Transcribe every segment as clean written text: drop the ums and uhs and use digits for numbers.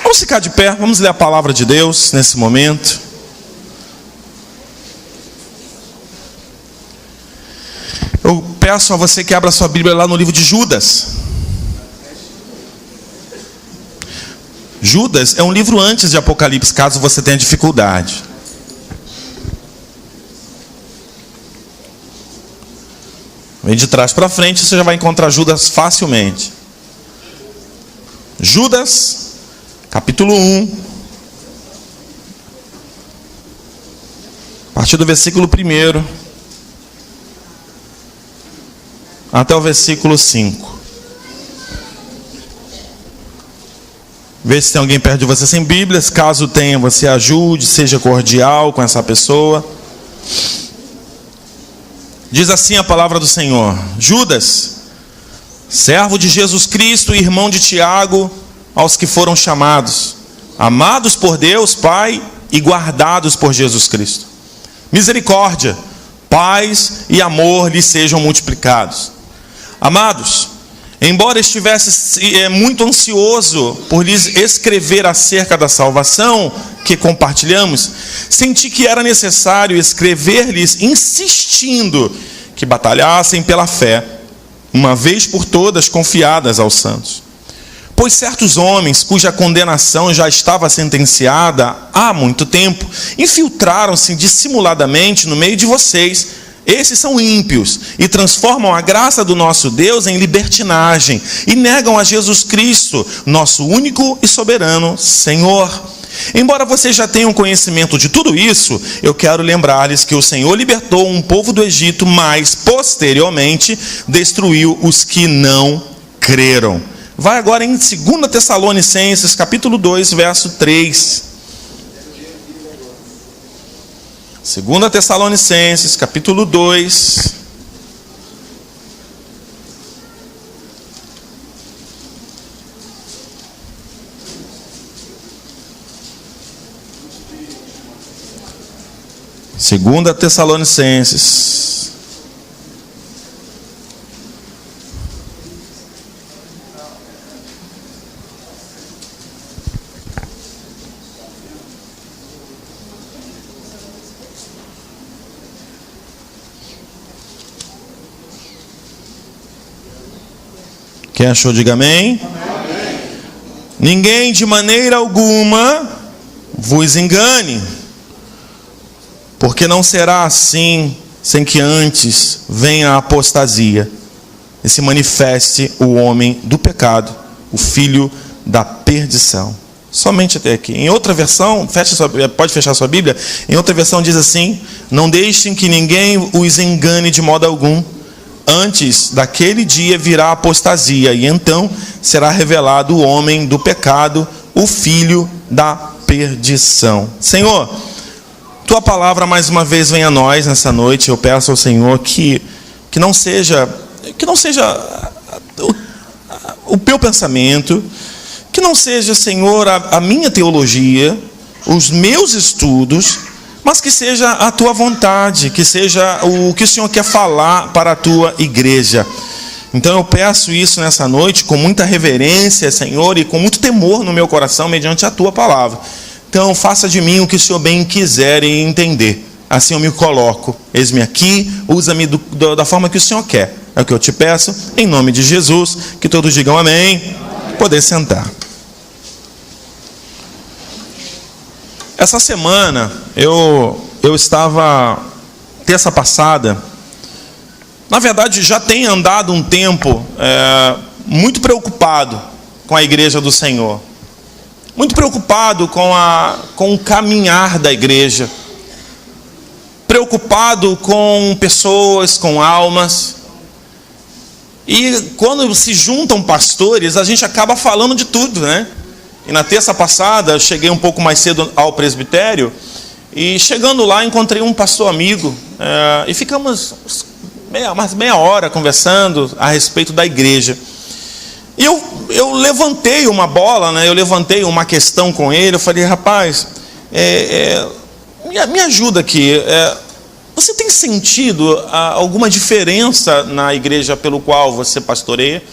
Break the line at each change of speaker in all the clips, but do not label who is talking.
Vamos ficar de pé, vamos ler a palavra de Deus nesse momento. Eu peço a você que abra sua Bíblia lá no livro de Judas. Judas é um livro antes de Apocalipse, caso você tenha dificuldade. Vem de trás para frente, você já vai encontrar Judas facilmente. Judas, capítulo 1. A partir do versículo 1 até o versículo 5. Vê se tem alguém perto de você sem Bíblia. Caso tenha, você ajude, seja cordial com essa pessoa. Diz assim a palavra do Senhor: Judas, servo de Jesus Cristo e irmão de Tiago, aos que foram chamados, amados por Deus Pai e guardados por Jesus Cristo. Misericórdia, paz e amor lhes sejam multiplicados. Amados, embora estivesse muito ansioso por lhes escrever acerca da salvação que compartilhamos, senti que era necessário escrever-lhes insistindo que batalhassem pela fé, uma vez por todas confiadas aos santos. Pois certos homens, cuja condenação já estava sentenciada há muito tempo, infiltraram-se dissimuladamente no meio de vocês. Esses são ímpios e transformam a graça do nosso Deus em libertinagem e negam a Jesus Cristo, nosso único e soberano Senhor. Embora vocês já tenham conhecimento de tudo isso, eu quero lembrar-lhes que o Senhor libertou um povo do Egito, mas posteriormente destruiu os que não creram. Vai agora em 2 Tessalonicenses, capítulo 2, verso 3. 2 Tessalonicenses, capítulo 2. Segunda Tessalonicenses. Quem achou, diga amém. Amém. Ninguém de maneira alguma vos engane, porque não será assim sem que antes venha a apostasia e se manifeste o homem do pecado, o filho da perdição. Somente até aqui. Em outra versão, pode fechar sua Bíblia, em outra versão diz assim: não deixem que ninguém os engane de modo algum. Antes daquele dia virá a apostasia, e então será revelado o homem do pecado, o filho da perdição. Senhor, Tua palavra mais uma vez vem a nós nessa noite. Eu peço ao Senhor que não seja o meu pensamento, que não seja, Senhor, a minha teologia, os meus estudos, mas que seja a Tua vontade, que seja o que o Senhor quer falar para a Tua igreja. Então eu peço isso nessa noite com muita reverência, Senhor, e com muito temor no meu coração, mediante a Tua palavra. Então faça de mim o que o Senhor bem quiser e entender. Assim eu me coloco. Eis-me aqui, usa-me da forma que o Senhor quer. É o que eu te peço, em nome de Jesus. Que todos digam amém. Poder sentar. Essa semana, eu estava, terça passada, na verdade já tenho andado um tempo muito preocupado com a igreja do Senhor. Muito preocupado com o caminhar da igreja. Preocupado com pessoas, com almas. E quando se juntam pastores, a gente acaba falando de tudo, né? E na terça passada, eu cheguei um pouco mais cedo ao presbitério, e chegando lá, encontrei um pastor amigo, e ficamos mais meia hora conversando a respeito da igreja. E eu levantei uma bola, né? Eu levantei uma questão com ele. Eu falei: rapaz, me ajuda aqui. Você tem sentido alguma diferença na igreja pelo qual você pastoreia?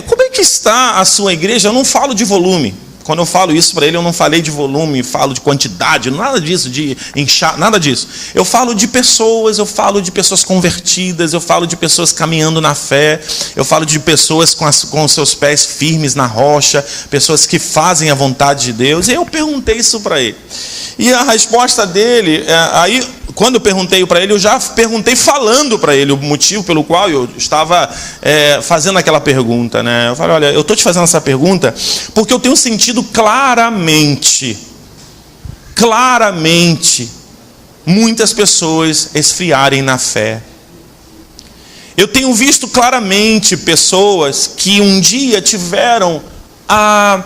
Como é que está a sua igreja? Eu não falo de volume, Quando eu falo isso para ele, eu não falei de volume, falo de quantidade, nada disso, de inchar, nada disso. Eu falo de pessoas, convertidas, eu falo de pessoas caminhando na fé, eu falo de pessoas com os seus pés firmes na rocha, pessoas que fazem a vontade de Deus. E eu perguntei isso para ele. E a resposta dele, aí quando eu perguntei para ele, eu já perguntei falando para ele o motivo pelo qual eu estava fazendo aquela pergunta, né? Eu falei, olha, eu estou te fazendo essa pergunta porque eu tenho sentido claramente, muitas pessoas esfriarem na fé. Eu tenho visto claramente pessoas que um dia tiveram a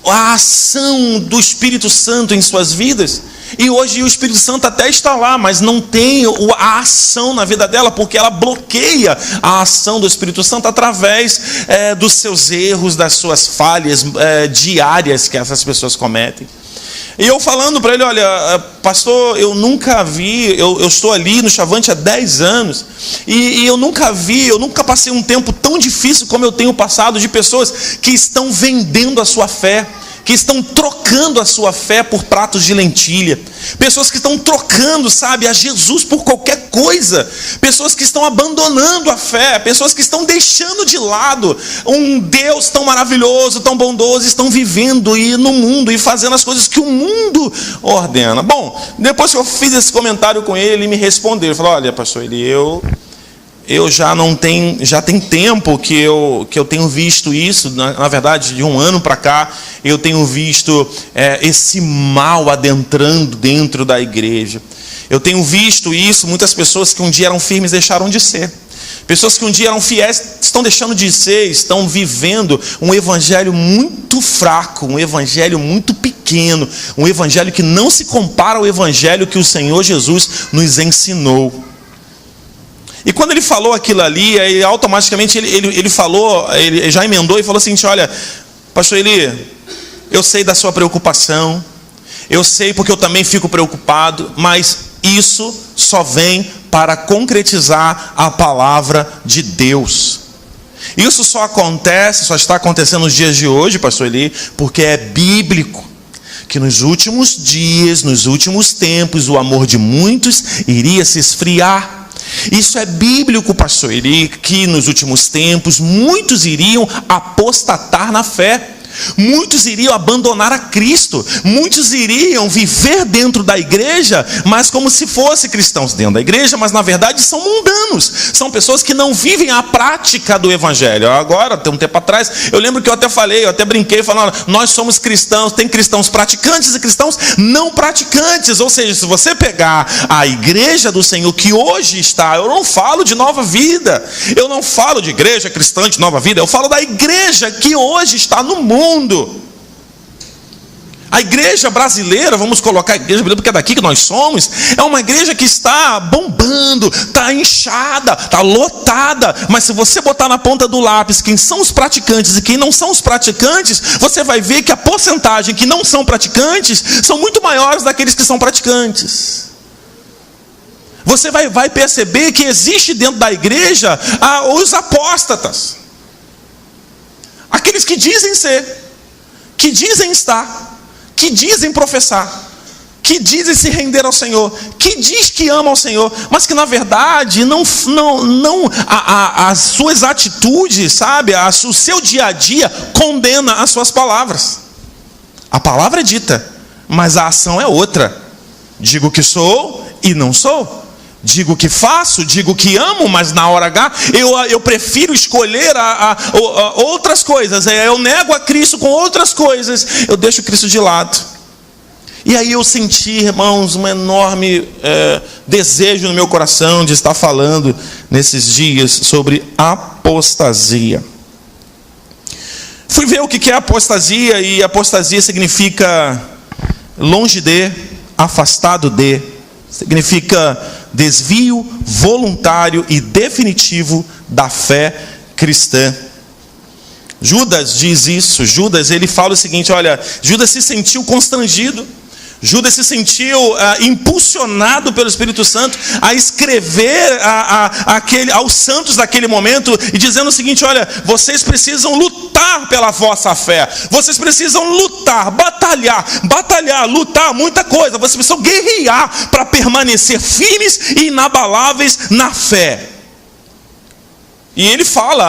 ação do Espírito Santo em suas vidas, e hoje o Espírito Santo até está lá, mas não tem a ação na vida dela, porque ela bloqueia a ação do Espírito Santo através dos seus erros, das suas falhas diárias que essas pessoas cometem. E eu falando para ele, olha, pastor, eu nunca vi, eu estou ali no Chavante há 10 anos, e eu nunca passei um tempo tão difícil como eu tenho passado, de pessoas que estão vendendo a sua fé, que estão trocando a sua fé por pratos de lentilha, pessoas que estão trocando, sabe, a Jesus por qualquer coisa, pessoas que estão abandonando a fé, pessoas que estão deixando de lado um Deus tão maravilhoso, tão bondoso, estão vivendo no mundo e fazendo as coisas que o mundo ordena. Bom, depois que eu fiz esse comentário com ele, ele me respondeu, ele falou, olha, pastor, eu já tem tempo que eu tenho visto isso, na verdade, de um ano para cá, eu tenho visto esse mal adentrando dentro da igreja. Eu tenho visto isso, muitas pessoas que um dia eram firmes deixaram de ser. Pessoas que um dia eram fiéis estão deixando de ser, estão vivendo um evangelho muito fraco, um evangelho muito pequeno, um evangelho que não se compara ao evangelho que o Senhor Jesus nos ensinou. E quando ele falou aquilo ali, aí automaticamente ele falou, ele já emendou e falou assim, olha, pastor Eli, eu sei da sua preocupação, eu sei porque eu também fico preocupado, mas isso só vem para concretizar a palavra de Deus. Isso só está acontecendo nos dias de hoje, pastor Eli, porque é bíblico que nos últimos dias, nos últimos tempos, o amor de muitos iria se esfriar. Isso é bíblico, pastor Eli, que nos últimos tempos muitos iriam apostatar na fé, muitos iriam abandonar a Cristo, muitos iriam viver dentro da igreja, mas como se fossem cristãos dentro da igreja, mas na verdade são mundanos, são pessoas que não vivem a prática do evangelho. Agora, tem um tempo atrás, eu lembro que eu até brinquei, falando, nós somos cristãos, tem cristãos praticantes e cristãos não praticantes, ou seja, se você pegar a igreja do Senhor que hoje está, eu não falo de Nova Vida, eu não falo de igreja cristã de Nova Vida, eu falo da igreja que hoje está no mundo. A igreja brasileira, vamos colocar a igreja brasileira porque é daqui que nós somos, é uma igreja que está bombando, está inchada, está lotada, mas se você botar na ponta do lápis quem são os praticantes e quem não são os praticantes, você vai ver que a porcentagem que não são praticantes são muito maiores daqueles que são praticantes. Você vai perceber que existe dentro da igreja os apóstatas, aqueles que dizem ser, que dizem estar, que dizem professar, que dizem se render ao Senhor, que diz que ama ao Senhor, mas que na verdade as suas atitudes, sabe, o seu dia a dia condena as suas palavras. A palavra é dita, mas a ação é outra. Digo que sou e não sou. Digo que faço, digo que amo, mas na hora H eu prefiro escolher outras coisas. Eu nego a Cristo com outras coisas. Eu deixo Cristo de lado. E aí eu senti, irmãos, um enorme desejo no meu coração de estar falando nesses dias sobre apostasia. Fui ver o que é apostasia, e apostasia significa longe de, afastado de. Significa desvio voluntário e definitivo da fé cristã. Judas diz isso. Judas, ele fala o seguinte, olha, Judas se sentiu constrangido, Judas se sentiu impulsionado pelo Espírito Santo a escrever aos santos daquele momento, e dizendo o seguinte, olha, vocês precisam lutar lutar pela vossa fé. Vocês precisam lutar, batalhar, lutar, muita coisa. Vocês precisam guerrear para permanecer firmes e inabaláveis na fé. E ele fala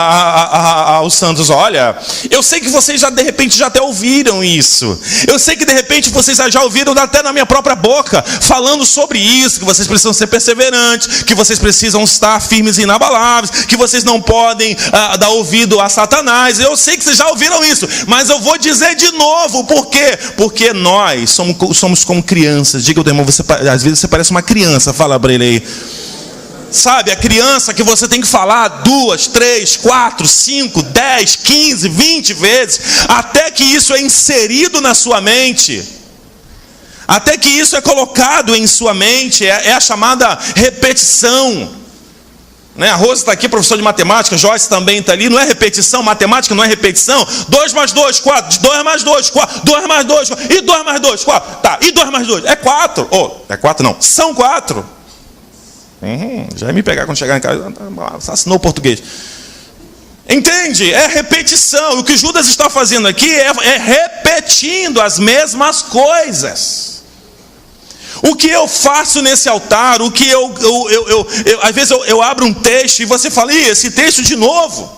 aos santos: olha, eu sei que vocês já de repente já até ouviram isso. Eu sei que de repente vocês já ouviram até na minha própria boca, falando sobre isso, que vocês precisam ser perseverantes, que vocês precisam estar firmes e inabaláveis, que vocês não podem dar ouvido a Satanás. Eu sei que vocês já ouviram isso, mas eu vou dizer de novo. Por quê? Porque nós somos como crianças. Diga ao teu irmão, às vezes você parece uma criança. Fala para ele aí. Sabe, a criança que você tem que falar 2, 3, 4, 5, 10, 15, 20 vezes, até que isso é inserido na sua mente, até que isso é colocado em sua mente, é a chamada repetição. Né? A Rosa está aqui, professor de matemática, Joyce também está ali. Não é repetição, matemática não é repetição. 2 mais 2, 4, 2 mais 2, 4, 2 mais 2, e 2 mais 2, 4, tá, e 2 mais 2, é 4, é 4 não, são 4. Já ia me pegar quando chegar em casa, assassinou o português. Entende? É repetição. O que Judas está fazendo aqui é repetindo as mesmas coisas. O que eu faço nesse altar, o que às vezes eu abro um texto e você fala: ih, esse texto de novo.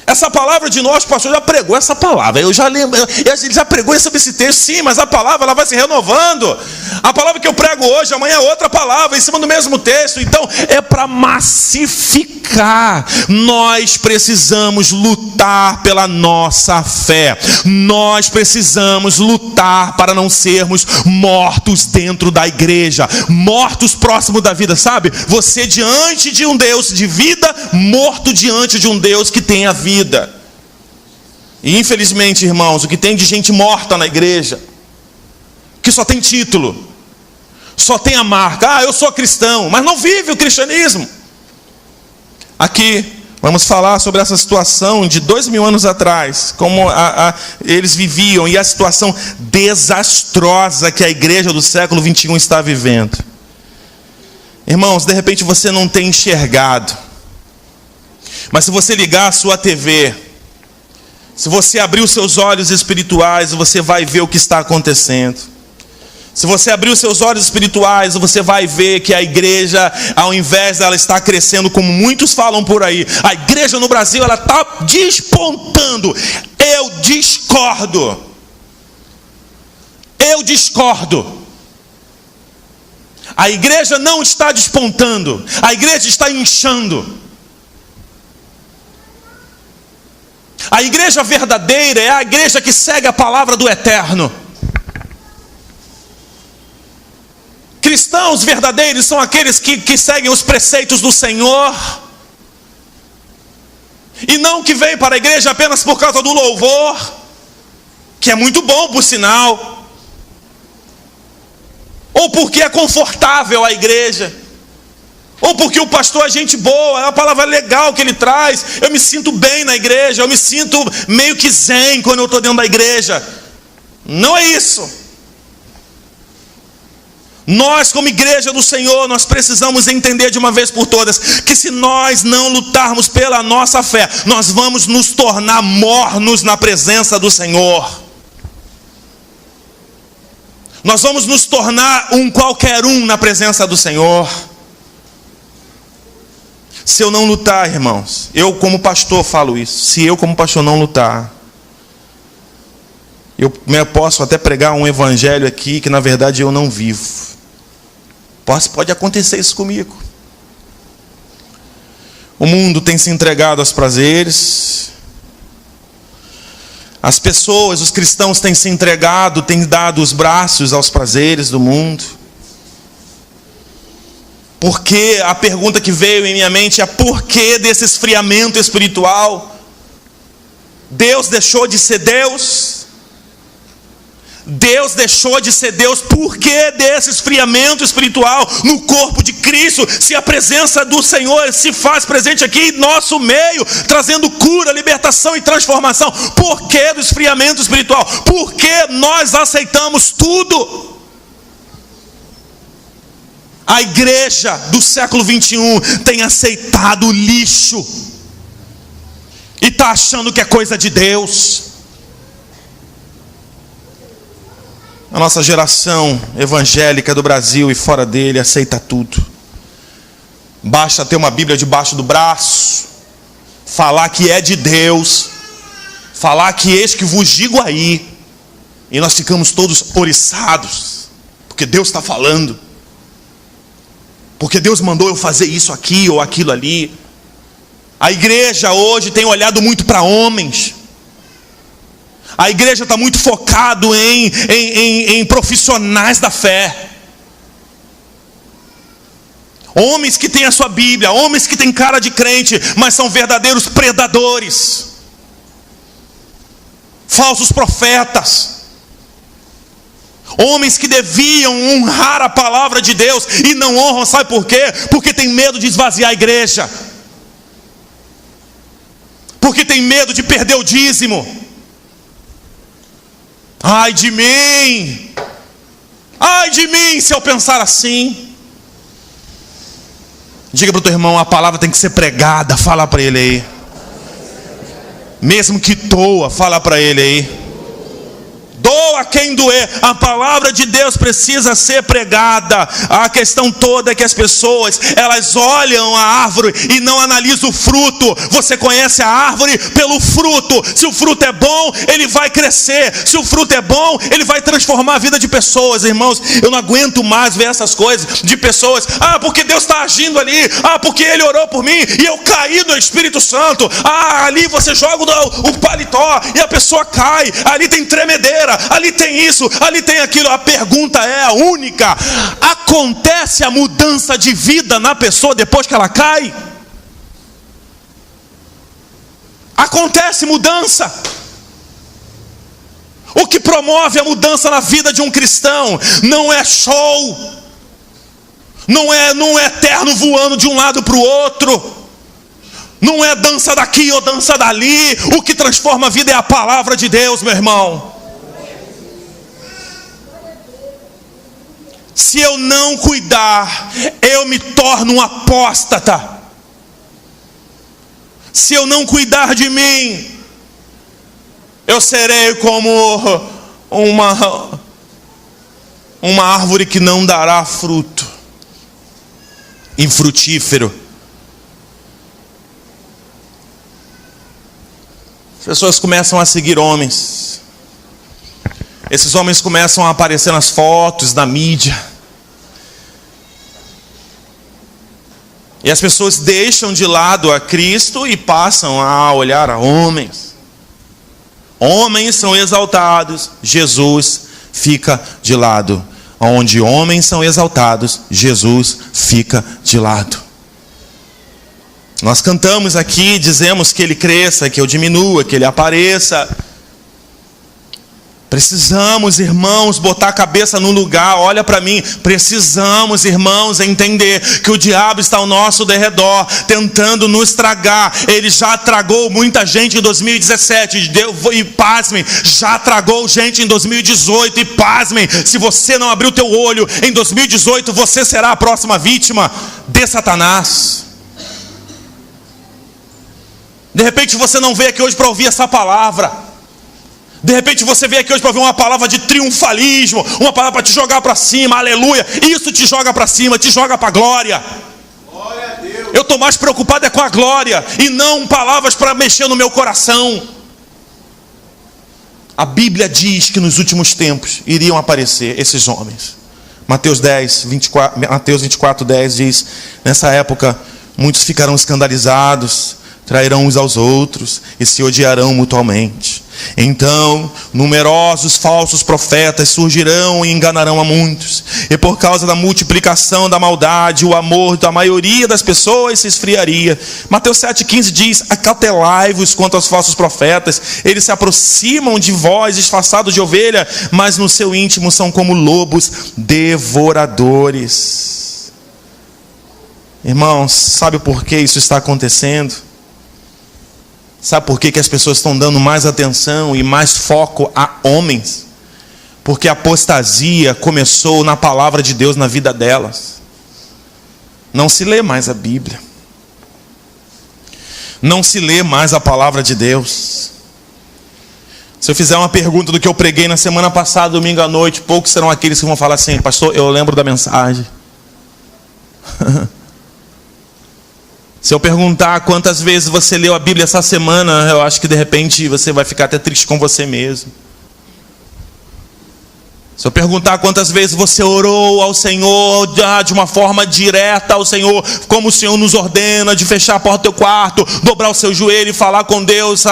Essa palavra de nós, o pastor já pregou essa palavra. Eu já lembro, ele já pregou sobre esse texto, sim, mas a palavra ela vai se renovando. A palavra que eu prego hoje, amanhã é outra palavra, em cima do mesmo texto. Então, é para massificar. Nós precisamos lutar pela nossa fé. Nós precisamos lutar para não sermos mortos dentro da igreja, mortos próximo da vida, sabe? Você diante de um Deus de vida, morto diante de um Deus que tem a vida. E infelizmente, irmãos, o que tem de gente morta na igreja, que só tem título, só tem a marca: eu sou cristão, mas não vive o cristianismo. Aqui vamos falar sobre essa situação de 2000 anos atrás, como eles viviam, e a situação desastrosa que a igreja do século 21 está vivendo. Irmãos, de repente você não tem enxergado, mas se você ligar a sua TV, se você abrir os seus olhos espirituais, você vai ver o que está acontecendo. Se você abrir os seus olhos espirituais, você vai ver que a igreja, ao invés dela estar crescendo, como muitos falam por aí, a igreja no Brasil, ela está despontando. Eu discordo. A igreja não está despontando, a igreja está inchando. A igreja verdadeira é a igreja que segue a palavra do Eterno. Cristãos verdadeiros são aqueles que seguem os preceitos do Senhor, e não que vêm para a igreja apenas por causa do louvor, que é muito bom por sinal, ou porque é confortável a igreja, ou porque o pastor é gente boa, é uma palavra legal que ele traz, eu me sinto bem na igreja, eu me sinto meio que zen quando eu estou dentro da igreja. Não é isso. Nós, como igreja do Senhor, nós precisamos entender de uma vez por todas, que se nós não lutarmos pela nossa fé, nós vamos nos tornar mornos na presença do Senhor. Nós vamos nos tornar um qualquer um na presença do Senhor. Se eu não lutar, irmãos, eu como pastor falo isso, se eu como pastor não lutar, eu posso até pregar um evangelho aqui que na verdade eu não vivo. Pode acontecer isso comigo. O mundo tem se entregado aos prazeres, as pessoas, os cristãos têm se entregado, têm dado os braços aos prazeres do mundo. Porque a pergunta que veio em minha mente é: por que desse esfriamento espiritual? Deus deixou de ser Deus? Deus deixou de ser Deus? Por que desse esfriamento espiritual no corpo de Cristo, se a presença do Senhor se faz presente aqui em nosso meio, trazendo cura, libertação e transformação? Por que do esfriamento espiritual? Por que nós aceitamos tudo? A igreja do século 21 tem aceitado o lixo. e está achando que é coisa de Deus. A nossa geração evangélica do Brasil e fora dele aceita tudo. Basta ter uma Bíblia debaixo do braço, falar que é de Deus, falar que eis que vos digo aí, e nós ficamos todos oriçados, porque Deus está falando, porque Deus mandou eu fazer isso aqui ou aquilo ali. A igreja hoje tem olhado muito para homens. A igreja está muito focado em profissionais da fé. Homens que têm a sua Bíblia, homens que têm cara de crente, mas são verdadeiros predadores, falsos profetas. Homens que deviam honrar a palavra de Deus e não honram, sabe por quê? Porque tem medo de esvaziar a igreja, porque tem medo de perder o dízimo. Ai de mim se eu pensar assim. Diga para o teu irmão, a palavra tem que ser pregada. Fala para ele aí. Mesmo que doa, fala para ele aí. Doa quem doer. A palavra de Deus precisa ser pregada. A questão toda é que as pessoas, elas olham a árvore e não analisam o fruto. Você conhece a árvore pelo fruto. Se o fruto é bom, ele vai crescer. Se o fruto é bom, ele vai transformar a vida de pessoas. Irmãos, eu não aguento mais ver essas coisas de pessoas. Porque Deus está agindo ali. Porque Ele orou por mim e eu caí no Espírito Santo. Ali você joga o paletó e a pessoa cai. Ali tem tremedeira, ali tem isso, ali tem aquilo. A pergunta é a única: acontece a mudança de vida na pessoa depois que ela cai? Acontece mudança. O que promove a mudança na vida de um cristão não é show, não é terno voando de um lado para o outro, não é dança daqui ou dança dali. O que transforma a vida é a palavra de Deus, meu irmão. Se eu não cuidar, eu me torno um apóstata. Se eu não cuidar de mim, eu serei como uma árvore que não dará fruto, infrutífero. As pessoas começam a seguir homens. Esses homens começam a aparecer nas fotos, na mídia. E as pessoas deixam de lado a Cristo e passam a olhar a homens. Homens são exaltados, Jesus fica de lado. Onde homens são exaltados, Jesus fica de lado. Nós cantamos aqui, dizemos que Ele cresça, que eu diminua, que Ele apareça. Precisamos, irmãos, botar a cabeça no lugar. Olha para mim. Precisamos, irmãos, entender que o diabo está ao nosso derredor, tentando nos tragar. Ele já tragou muita gente em 2017, e pasmem, já tragou gente em 2018, e pasmem, se você não abrir o teu olho, em 2018 você será a próxima vítima de Satanás. De repente você não veio aqui hoje para ouvir essa palavra. De repente você veio aqui hoje para ouvir uma palavra de triunfalismo, uma palavra para te jogar para cima, aleluia. Isso te joga para cima, te joga para a glória. Glória a Deus. Eu estou mais preocupado com a glória e não palavras para mexer no meu coração. A Bíblia diz que nos últimos tempos iriam aparecer esses homens. Mateus 24, 10 diz: nessa época muitos ficarão escandalizados, trairão uns aos outros e se odiarão mutuamente. Então numerosos falsos profetas surgirão e enganarão a muitos. E por causa da multiplicação da maldade, o amor da maioria das pessoas se esfriaria. Mateus 7,15 diz: acautelai-vos quanto aos falsos profetas. Eles se aproximam de vós disfarçados de ovelha, mas no seu íntimo são como lobos devoradores. Irmãos, sabe por que isso está acontecendo? Sabe por que as pessoas estão dando mais atenção e mais foco a homens? Porque a apostasia começou na palavra de Deus na vida delas. Não se lê mais a Bíblia. não se lê mais a palavra de Deus. Se eu fizer uma pergunta do que eu preguei na semana passada, domingo à noite, poucos serão aqueles que vão falar assim: pastor, eu lembro da mensagem. Se eu perguntar quantas vezes você leu a Bíblia essa semana, eu acho que de repente você vai ficar até triste com você mesmo. Se eu perguntar quantas vezes você orou ao Senhor de uma forma direta ao Senhor, como o Senhor nos ordena, de fechar a porta do teu quarto, dobrar o seu joelho e falar com Deus,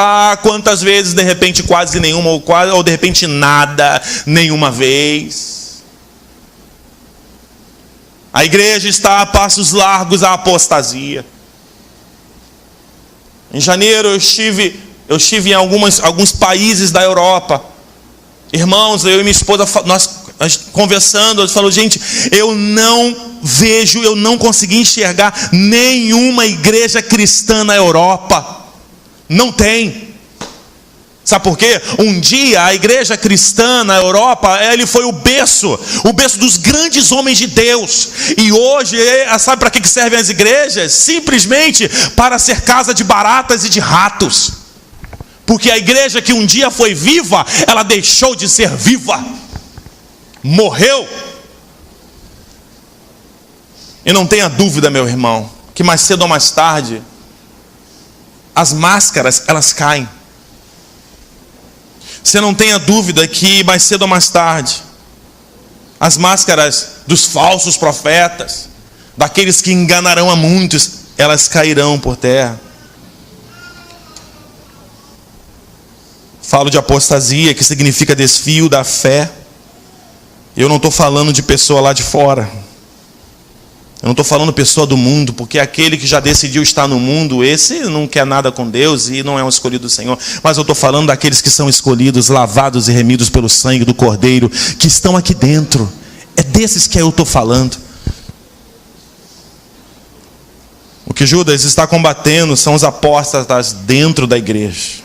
quantas vezes, de repente quase nenhuma, ou de repente nada, nenhuma vez. A igreja está a passos largos à apostasia. Em janeiro eu estive em alguns países da Europa. Irmãos, eu e minha esposa, nós conversando, eu falo, gente, eu não consegui enxergar nenhuma igreja cristã na Europa. Não tem. Sabe por quê? Um dia a igreja cristã na Europa, ele foi o berço dos grandes homens de Deus. E hoje, sabe para que servem as igrejas? Simplesmente para ser casa de baratas e de ratos. Porque a igreja que um dia foi viva, ela deixou de ser viva. Morreu. E não tenha dúvida, meu irmão, que mais cedo ou mais tarde, as máscaras, elas caem. Você não tenha dúvida que mais cedo ou mais tarde, as máscaras dos falsos profetas, daqueles que enganarão a muitos, elas cairão por terra. Falo de apostasia, que significa desvio da fé. Eu não estou falando de pessoa lá de fora. Eu não estou falando pessoa do mundo, porque aquele que já decidiu estar no mundo, esse não quer nada com Deus e não é um escolhido do Senhor. Mas eu estou falando daqueles que são escolhidos, lavados e remidos pelo sangue do Cordeiro, que estão aqui dentro. É desses que eu estou falando. O que Judas está combatendo são os apóstatas dentro da igreja.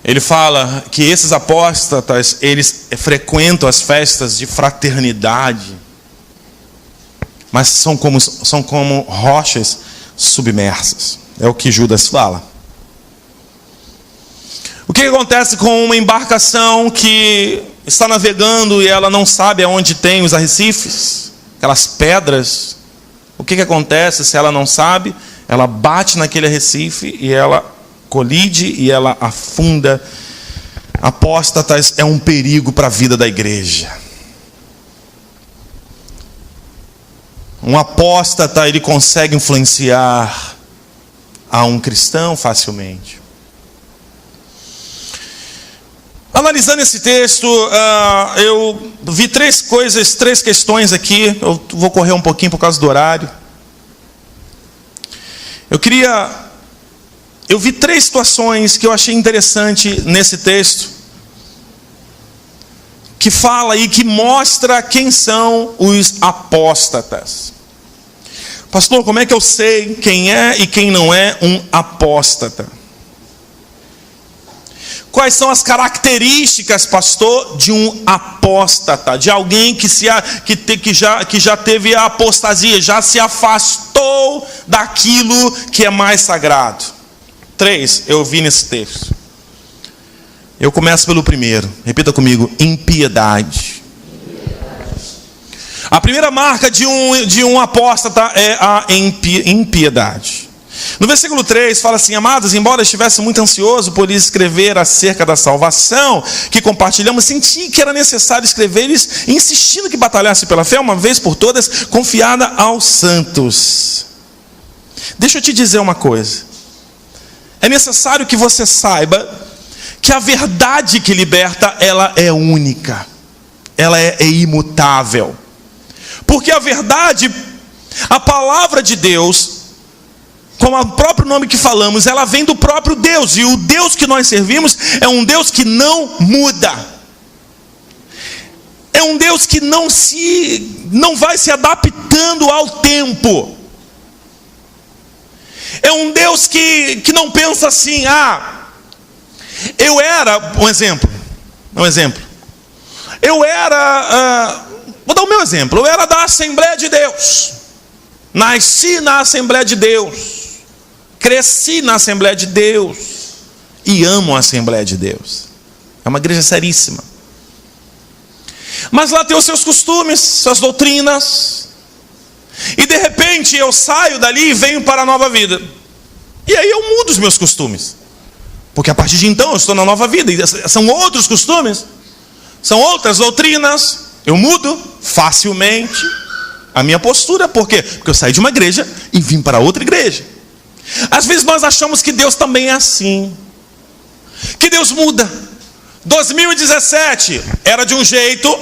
Ele fala que esses apóstatas, eles frequentam as festas de fraternidade, mas são como rochas submersas. É o que Judas fala. O que acontece com uma embarcação que está navegando e ela não sabe aonde tem os arrecifes, aquelas pedras? O que acontece se ela não sabe? Ela bate naquele arrecife e ela colide e ela afunda. Apóstatas é um perigo para a vida da igreja. Um apóstata, ele consegue influenciar a um cristão facilmente. Analisando esse texto, eu vi três questões aqui. Eu vou correr um pouquinho por causa do horário. Eu vi três situações que eu achei interessante nesse texto, que fala e que mostra quem são os apóstatas. Pastor, como é que eu sei quem é e quem não é um apóstata? Quais são as características, pastor, de um apóstata? De alguém que já teve a apostasia, já se afastou daquilo que é mais sagrado. 3 eu vi nesse texto. Eu começo pelo primeiro. Repita comigo: impiedade. A primeira marca de um apóstata é a impiedade. No versículo 3 fala assim: amados, embora estivesse muito ansioso por lhes escrever acerca da salvação que compartilhamos, senti que era necessário escrever-lhes, insistindo que batalhasse pela fé, uma vez por todas, confiada aos santos. Deixa eu te dizer uma coisa. É necessário que você saiba que a verdade que liberta, ela é única. Ela é imutável. Porque a verdade, a palavra de Deus, como o próprio nome que falamos, ela vem do próprio Deus. E o Deus que nós servimos é um Deus que não muda. É um Deus que não vai se adaptando ao tempo. É um Deus que não pensa assim: eu era, um exemplo. Eu era, vou dar o meu exemplo, eu era da Assembleia de Deus. Nasci na Assembleia de Deus. Cresci na Assembleia de Deus e amo a Assembleia de Deus. É uma igreja seríssima. Mas lá tem os seus costumes, suas doutrinas. E de repente eu saio dali e venho para a nova vida. E aí eu mudo os meus costumes. Porque a partir de então eu estou na nova vida. E são outros costumes, são outras doutrinas. Eu mudo facilmente a minha postura. Por quê? Porque eu saí de uma igreja e vim para outra igreja. Às vezes nós achamos que Deus também é assim, que Deus muda. 2017 era de um jeito.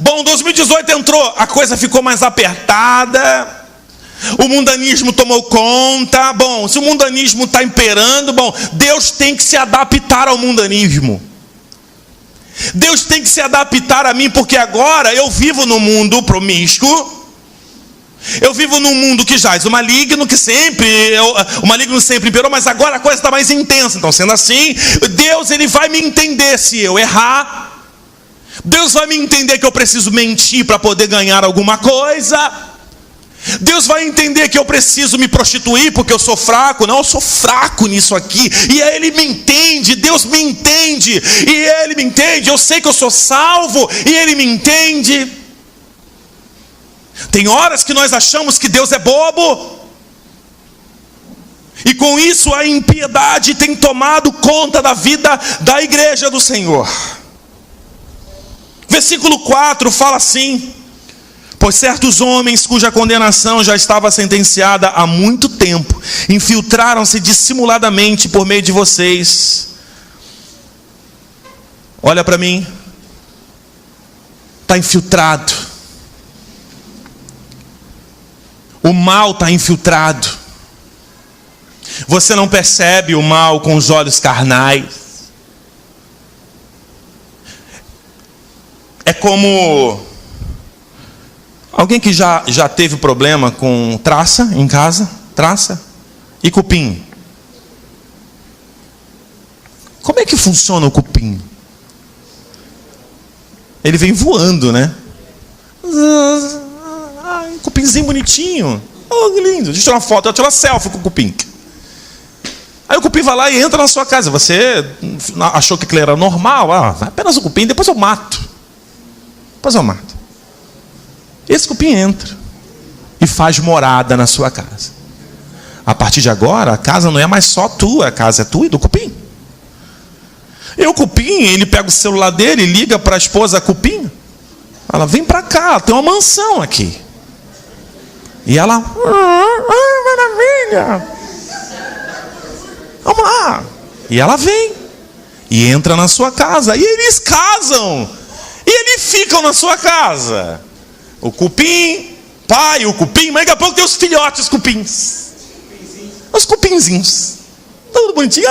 Bom, 2018 entrou, a coisa ficou mais apertada. O mundanismo tomou conta. Bom, se o mundanismo está imperando, bom, Deus tem que se adaptar ao mundanismo. Deus tem que se adaptar a mim, porque agora eu vivo num mundo promíscuo. Eu vivo num mundo que jaz o maligno, o maligno sempre imperou, mas agora a coisa está mais intensa. Então, sendo assim, Deus ele vai me entender se eu errar. Deus vai me entender que eu preciso mentir para poder ganhar alguma coisa. Deus vai entender que eu preciso me prostituir porque eu sou fraco. Não, eu sou fraco nisso aqui. E aí Ele me entende, Deus me entende. E Ele me entende, eu sei que eu sou salvo. E Ele me entende. Tem horas que nós achamos que Deus é bobo. E com isso a impiedade tem tomado conta da vida da igreja do Senhor. Versículo 4 fala assim: pois certos homens cuja condenação já estava sentenciada há muito tempo, infiltraram-se dissimuladamente por meio de vocês. Olha para mim. Está infiltrado. O mal está infiltrado. Você não percebe o mal com os olhos carnais. É como alguém que já teve problema com traça em casa, traça e cupim. Como é que funciona o cupim? Ele vem voando, né? Ai, cupinzinho bonitinho. Oh, que lindo. Deixa eu tirar uma foto, eu tirar uma selfie com o cupim. Aí o cupim vai lá e entra na sua casa. Você achou que aquilo era normal? Apenas o cupim, depois eu mato. Depois eu mato. Esse cupim entra e faz morada na sua casa. A partir de agora, a casa não é mais só tua, a casa é tua e do cupim. E o cupim, ele pega o celular dele, liga para a esposa cupim. Ela vem para cá, tem uma mansão aqui. E ela, maravilha. Vamos lá. E ela vem e entra na sua casa. E eles casam. E eles ficam na sua casa. O cupim, pai, o cupim, mas daqui a pouco tem os filhotes cupins. Os cupinzinhos. Tudo bonitinho.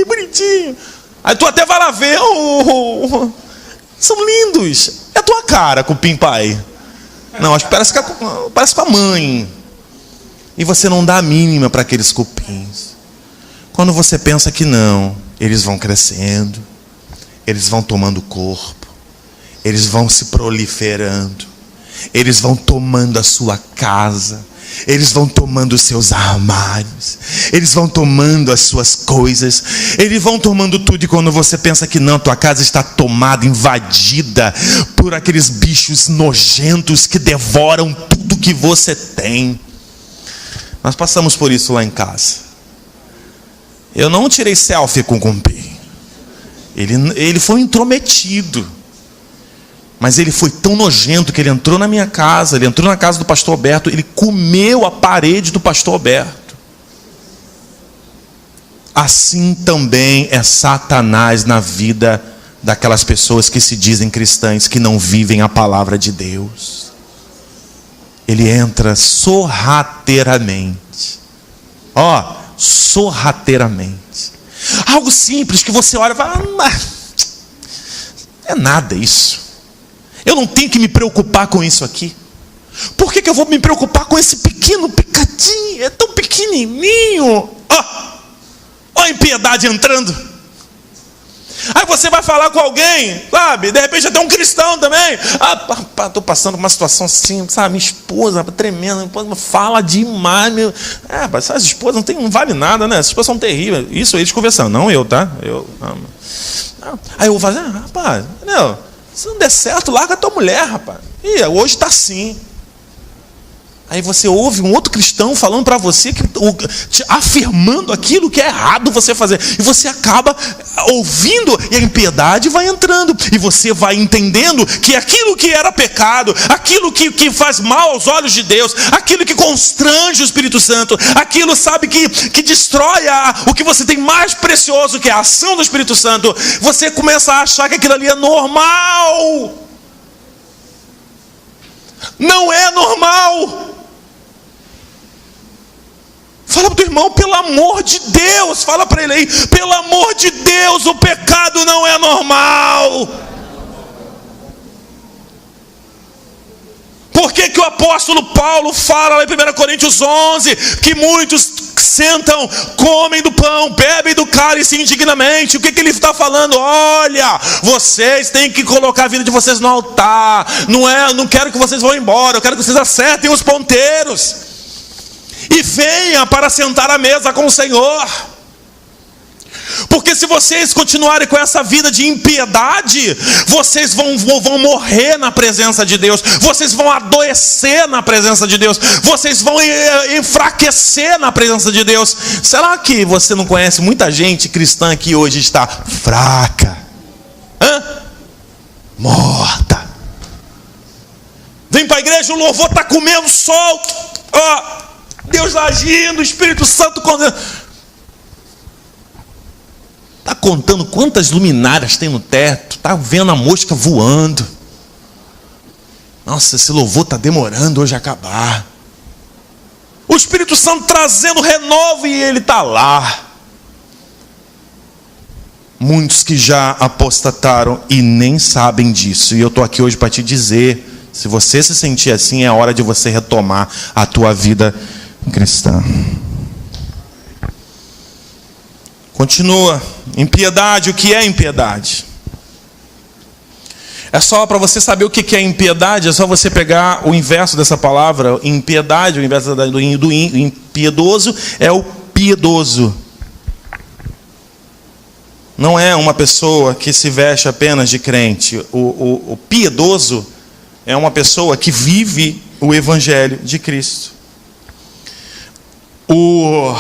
Bonitinho. Aí tu até vai lá ver. São lindos. É a tua cara, cupim, pai. Não, acho que parece com a mãe. E você não dá a mínima para aqueles cupins. Quando você pensa que não, eles vão crescendo. Eles vão tomando corpo. Eles vão se proliferando. Eles vão tomando a sua casa. Eles vão tomando os seus armários. Eles vão tomando as suas coisas. Eles vão tomando tudo. E quando você pensa que não, tua casa está tomada, invadida por aqueles bichos nojentos que devoram tudo que você tem. Nós passamos por isso lá em casa. Eu não tirei selfie com o cupim. Ele foi intrometido. Mas ele foi tão nojento que ele entrou na minha casa, ele entrou na casa do pastor Alberto, ele comeu a parede do pastor Alberto. Assim também é Satanás na vida daquelas pessoas que se dizem cristãs, que não vivem a palavra de Deus. Ele entra sorrateiramente. Sorrateiramente. Algo simples que você olha e fala, não é nada isso. Eu não tenho que me preocupar com isso aqui. Por que eu vou me preocupar com esse pequeno picadinho? É tão pequenininho. Ó a impiedade entrando. Aí você vai falar com alguém, sabe? De repente até um cristão também. Estou passando por uma situação assim, sabe? Minha esposa, tremenda, minha esposa fala demais. Essas esposas não vale nada, né? Essas esposas são terríveis. Isso eles conversando, não eu, tá? Aí eu vou fazer, rapaz, se não der certo, larga a tua mulher, rapaz. E hoje está assim. Aí você ouve um outro cristão falando para você, afirmando aquilo que é errado você fazer. E você acaba ouvindo e a impiedade vai entrando. E você vai entendendo que aquilo que era pecado, aquilo que faz mal aos olhos de Deus, aquilo que constrange o Espírito Santo, aquilo, sabe, que destrói o que você tem mais precioso, que é a ação do Espírito Santo, você começa a achar que aquilo ali é normal. Não é normal. Fala para o teu irmão, pelo amor de Deus, fala para ele aí, pelo amor de Deus, o pecado não é normal. Por que o apóstolo Paulo fala lá em 1 Coríntios 11, que muitos sentam, comem do pão, bebem do cálice indignamente? O que ele está falando? Olha, vocês têm que colocar a vida de vocês no altar. Não quero que vocês vão embora, eu quero que vocês acertem os ponteiros e venha para sentar à mesa com o Senhor. Porque se vocês continuarem com essa vida de impiedade, vocês vão morrer na presença de Deus, vocês vão adoecer na presença de Deus, vocês vão enfraquecer na presença de Deus. Será que você não conhece muita gente cristã que hoje está fraca? Morta. Vem para a igreja, o louvor está comendo solto. Deus agindo, o Espírito Santo está contando quantas luminárias tem no teto, está vendo a mosca voando. Nossa, esse louvor está demorando hoje a acabar. O Espírito Santo trazendo renovo e ele está lá. Muitos que já apostataram e nem sabem disso. E eu estou aqui hoje para te dizer, se você se sentir assim, é hora de você retomar a tua vida cristã. Continua. Impiedade. O que é impiedade? É só para você saber o que é impiedade, é só você pegar o inverso dessa palavra. Impiedade, o inverso do impiedoso é o piedoso. Não é uma pessoa que se veste apenas de crente. O piedoso é uma pessoa que vive o evangelho de Cristo. O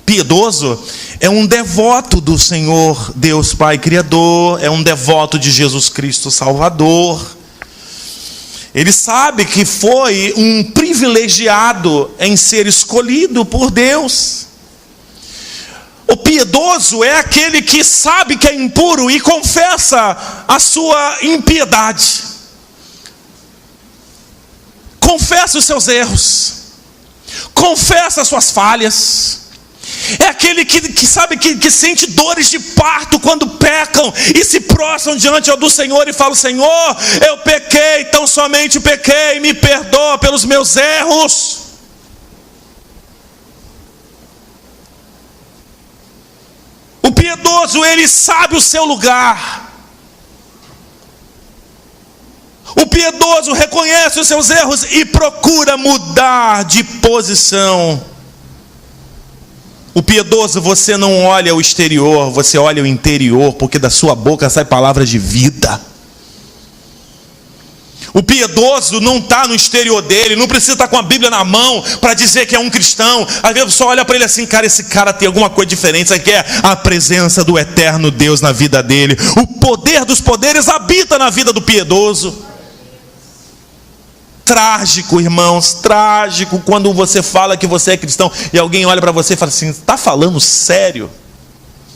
piedoso é um devoto do Senhor Deus Pai Criador, é um devoto de Jesus Cristo Salvador. Ele sabe que foi um privilegiado em ser escolhido por Deus. O piedoso é aquele que sabe que é impuro e confessa a sua impiedade. Confessa os seus erros. Confessa as suas falhas. É aquele que sabe que sente dores de parto quando pecam e se prostram diante do Senhor e fala: Senhor, eu pequei, tão somente pequei, me perdoa pelos meus erros. O piedoso, ele sabe o seu lugar. O piedoso reconhece os seus erros e procura mudar de posição. O piedoso, você não olha o exterior, você olha o interior, porque da sua boca sai palavras de vida. O piedoso não está no exterior dele, não precisa estar com a Bíblia na mão para dizer que é um cristão. Às vezes só olha para ele assim: cara, esse cara tem alguma coisa diferente. Isso aqui é a presença do eterno Deus na vida dele. O poder dos poderes habita na vida do piedoso. Trágico, irmãos, trágico quando você fala que você é cristão e alguém olha para você e fala assim: está falando sério?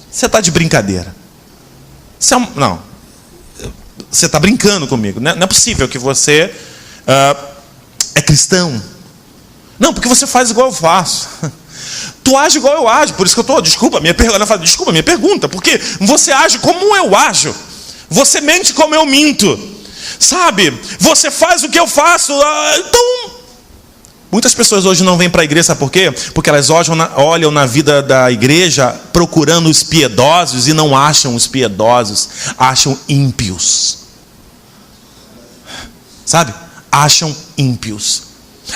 Você está de brincadeira. Não, você está brincando comigo. Não é possível que você é cristão. Não, porque você faz igual eu faço. Tu age igual eu ajo, por isso que eu estou, desculpa minha pergunta, porque você age como eu ajo. Você mente como eu minto. Sabe, você faz o que eu faço, então Muitas pessoas hoje não vêm para a igreja, sabe por quê? Porque elas olham na vida da igreja procurando os piedosos e não acham os piedosos, acham ímpios. Sabe? Acham ímpios.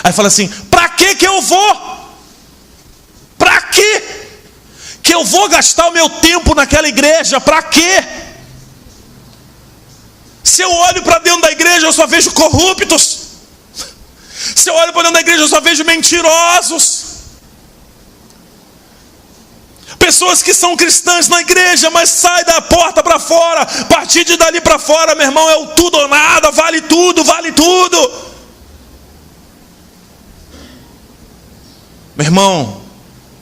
Aí fala assim: para que eu vou? Para que eu vou gastar o meu tempo naquela igreja? Para quê? Se eu olho para dentro da igreja, eu só vejo corruptos. Se eu olho para dentro da igreja, eu só vejo mentirosos. Pessoas que são cristãs na igreja, mas saem da porta para fora. A partir de dali para fora, meu irmão, é o tudo ou nada. Vale tudo, vale tudo. Meu irmão,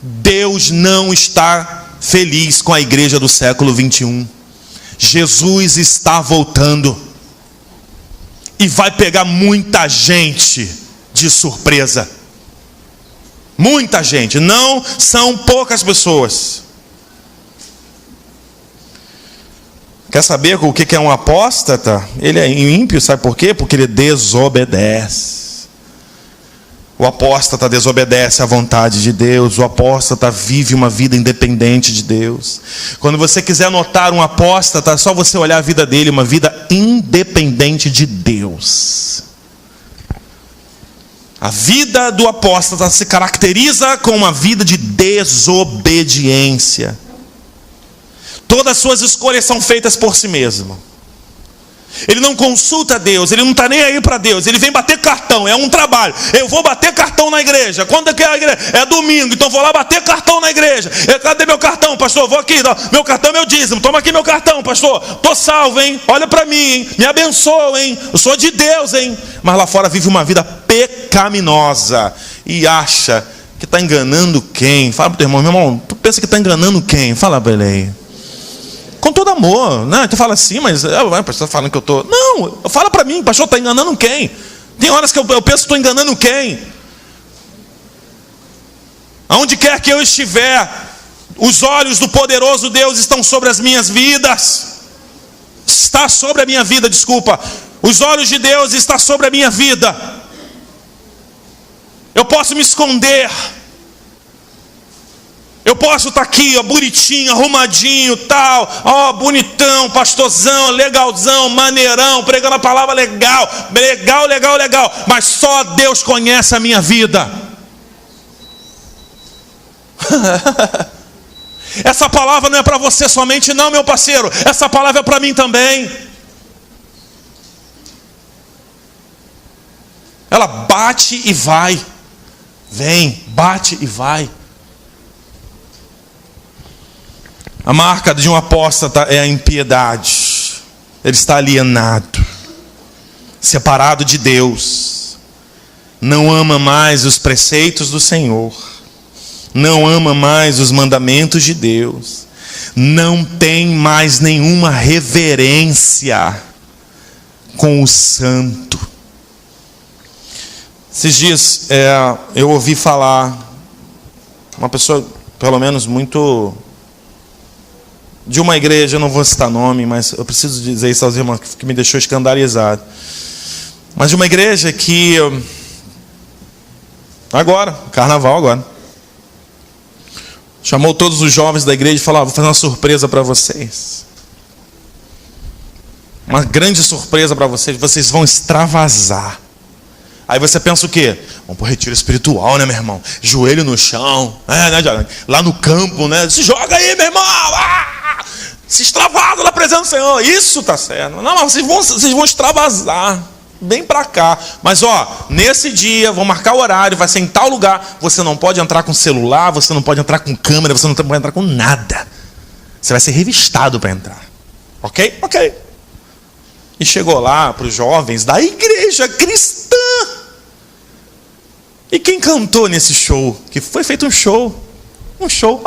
Deus não está feliz com a igreja do século 21. Jesus está voltando. E vai pegar muita gente de surpresa. Muita gente. Não são poucas pessoas. Quer saber o que é um apóstata? Ele é ímpio, sabe por quê? Porque ele desobedece. O apóstata desobedece à vontade de Deus. O apóstata vive uma vida independente de Deus. Quando você quiser notar um apóstata, é só você olhar a vida dele, uma vida independente de Deus. A vida do apóstata se caracteriza com uma vida de desobediência. Todas as suas escolhas são feitas por si mesmo. Ele não consulta Deus, ele não está nem aí para Deus. Ele vem bater cartão, é um trabalho. Eu vou bater cartão na igreja. Quando é que é a igreja? É domingo, então vou lá bater cartão na igreja. Cadê meu cartão, pastor? Vou aqui, meu cartão é meu dízimo. Toma aqui meu cartão, pastor. Estou salvo, hein? Olha para mim, hein? Me abençoa, hein? Eu sou de Deus, hein? Mas lá fora vive uma vida pecaminosa e acha que está enganando quem? Fala para o teu irmão: meu irmão, tu pensa que está enganando quem? Fala para ele aí. Com todo amor, né? Tu fala assim, mas pastor está falando que eu estou. Não, fala para mim, pastor, está enganando quem? Tem horas que eu penso que estou enganando quem? Aonde quer que eu estiver, os olhos do poderoso Deus estão sobre as minhas vidas. Está sobre a minha vida, desculpa. Os olhos de Deus estão sobre a minha vida. Eu posso me esconder. Eu posso estar aqui, ó, bonitinho, arrumadinho, tal, ó, bonitão, pastorzão, legalzão, maneirão, pregando a palavra legal, mas só Deus conhece a minha vida. Essa palavra não é para você somente não, meu parceiro, essa palavra é para mim também. Ela bate e vai, vem, bate e vai. A marca de um apóstata é a impiedade. Ele está alienado, separado de Deus. Não ama mais os preceitos do Senhor. Não ama mais os mandamentos de Deus. Não tem mais nenhuma reverência com o santo. Esses dias eu ouvi falar uma pessoa, pelo menos muito... de uma igreja, eu não vou citar nome, mas eu preciso dizer isso aos irmãos, que me deixou escandalizado. Mas de uma igreja que, agora, carnaval agora, chamou todos os jovens da igreja e falou: vou fazer uma surpresa para vocês. Uma grande surpresa para vocês, vocês vão extravasar. Aí você pensa o quê? Vamos para o retiro espiritual, né, meu irmão? Joelho no chão, né, lá no campo, né? Se joga aí, meu irmão! Se extravasa na presença do Senhor. Isso tá certo. Não, mas vocês vão extravasar. Vem para cá. Mas nesse dia, vou marcar o horário, vai ser em tal lugar. Você não pode entrar com celular, você não pode entrar com câmera, você não pode entrar com nada. Você vai ser revistado para entrar. Ok? Ok. E chegou lá para os jovens da igreja cristã. E quem cantou nesse show? Que foi feito um show. Um show.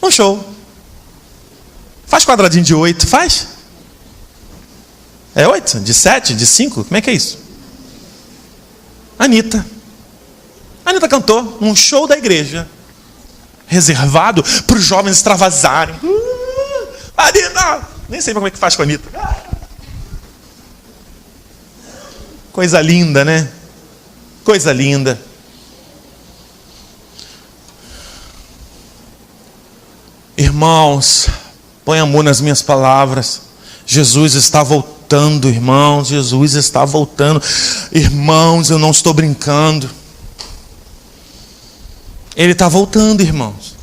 Um show. Faz quadradinho de 8, faz? É 8? De 7? De 5? Como é que é isso? Anitta cantou num show da igreja, reservado para os jovens extravasarem. Anitta! Nem sei como é que faz com a Anitta. Coisa linda, né? Coisa linda. Irmãos, põe amor nas minhas palavras. Jesus está voltando, irmãos. Jesus está voltando. Irmãos, eu não estou brincando. Ele está voltando, irmãos.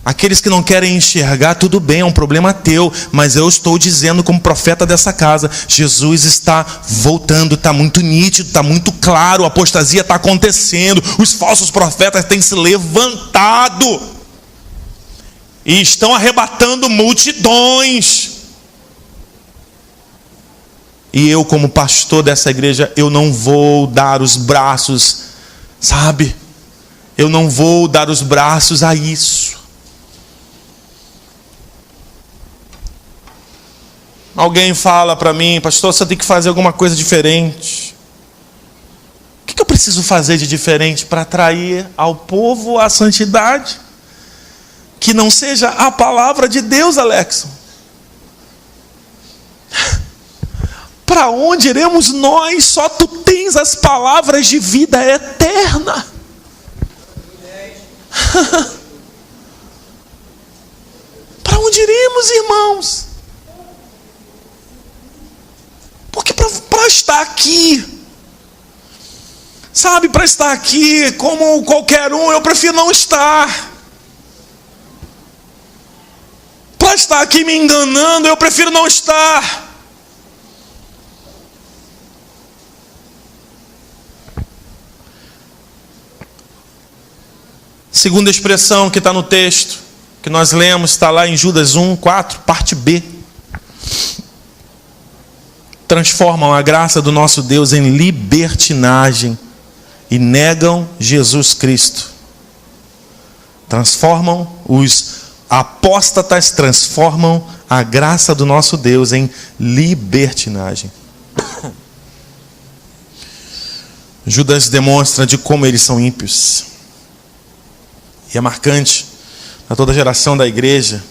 Aqueles que não querem enxergar, tudo bem, é um problema teu. Mas eu estou dizendo como profeta dessa casa, Jesus está voltando, está muito nítido, está muito claro. A apostasia está acontecendo. Os falsos profetas têm se levantado. E estão arrebatando multidões. E eu, como pastor dessa igreja, eu não vou dar os braços, sabe? Eu não vou dar os braços a isso. Alguém fala para mim, pastor, você tem que fazer alguma coisa diferente. O que eu preciso fazer de diferente para atrair ao povo a santidade? Que não seja a palavra de Deus, Alex. Para onde iremos nós? Só tu tens as palavras de vida eterna. Para onde iremos, irmãos? Porque para estar aqui, sabe, para estar aqui como qualquer um, eu prefiro não estar. Para estar aqui me enganando, eu prefiro não estar. Segunda expressão que está no texto, que nós lemos, está lá em Judas 1:4, parte B. Transformam a graça do nosso Deus em libertinagem e negam Jesus Cristo. Transformam os apóstatas, transformam a graça do nosso Deus em libertinagem. Judas demonstra de como eles são ímpios. E é marcante a toda a geração da igreja,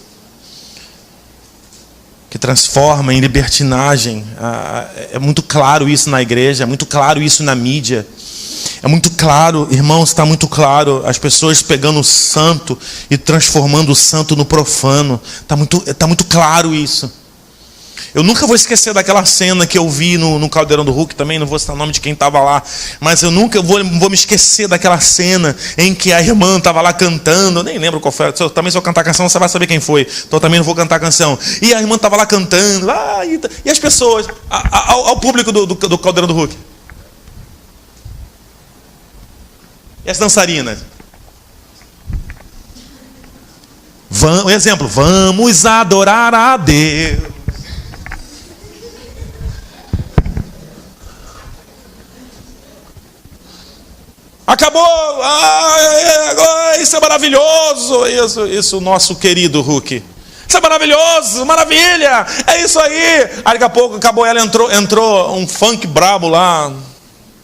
que transforma em libertinagem. É muito claro isso na igreja, é muito claro isso na mídia. É muito claro, irmãos, está muito claro, as pessoas pegando o santo e transformando o santo no profano. Está muito claro isso. Eu nunca vou esquecer daquela cena que eu vi no Caldeirão do Hulk, também não vou citar o nome de quem estava lá, mas eu nunca vou me esquecer daquela cena em que a irmã estava lá cantando, eu nem lembro qual foi, também se eu cantar a canção você vai saber quem foi, então eu também não vou cantar a canção. E a irmã estava lá cantando, e as pessoas, ao público do Caldeirão do Hulk. E as dançarinas? Um exemplo, vamos adorar a Deus. Acabou, isso é maravilhoso, isso nosso querido Hulk. Isso é maravilhoso, maravilha, é isso aí. Aí daqui a pouco acabou, ela entrou um funk brabo lá,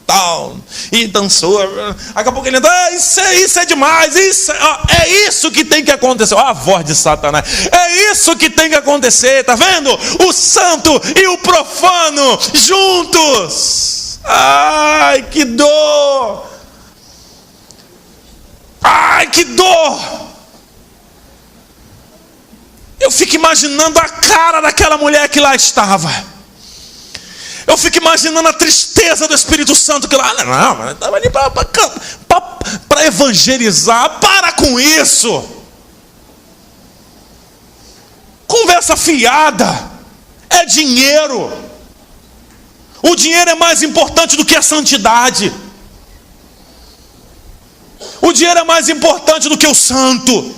tal, e dançou. Daqui a pouco ele entrou, isso é demais, é isso que tem que acontecer. Olha a voz de Satanás, é isso que tem que acontecer, tá vendo? O santo e o profano juntos. Ai, que dor! Ai, que dor! Eu fico imaginando a cara daquela mulher que lá estava. Eu fico imaginando a tristeza do Espírito Santo que lá... Não, estava ali para evangelizar. Para com isso! Conversa fiada. É dinheiro. O dinheiro é mais importante do que a santidade. O dinheiro é mais importante do que o santo.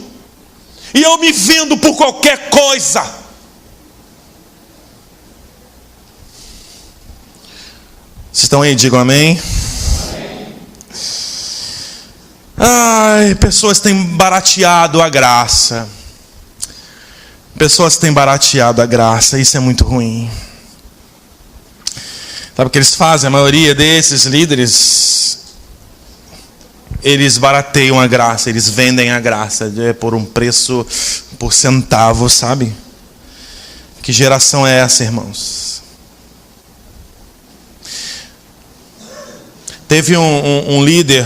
E eu me vendo por qualquer coisa. Vocês estão aí? Digam amém. Ai, pessoas têm barateado a graça. Pessoas têm barateado a graça. Isso é muito ruim. Sabe o que eles fazem? A maioria desses líderes... eles barateiam a graça, eles vendem a graça por um preço, por centavos, sabe? Que geração é essa, irmãos? Teve um líder,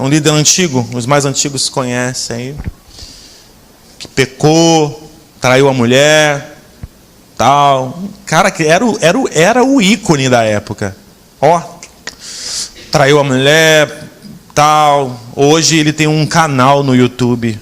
um líder antigo, os mais antigos conhecem aí, que pecou, traiu a mulher, tal. Cara que era o ícone da época. Traiu a mulher, tal. Hoje ele tem um canal no YouTube.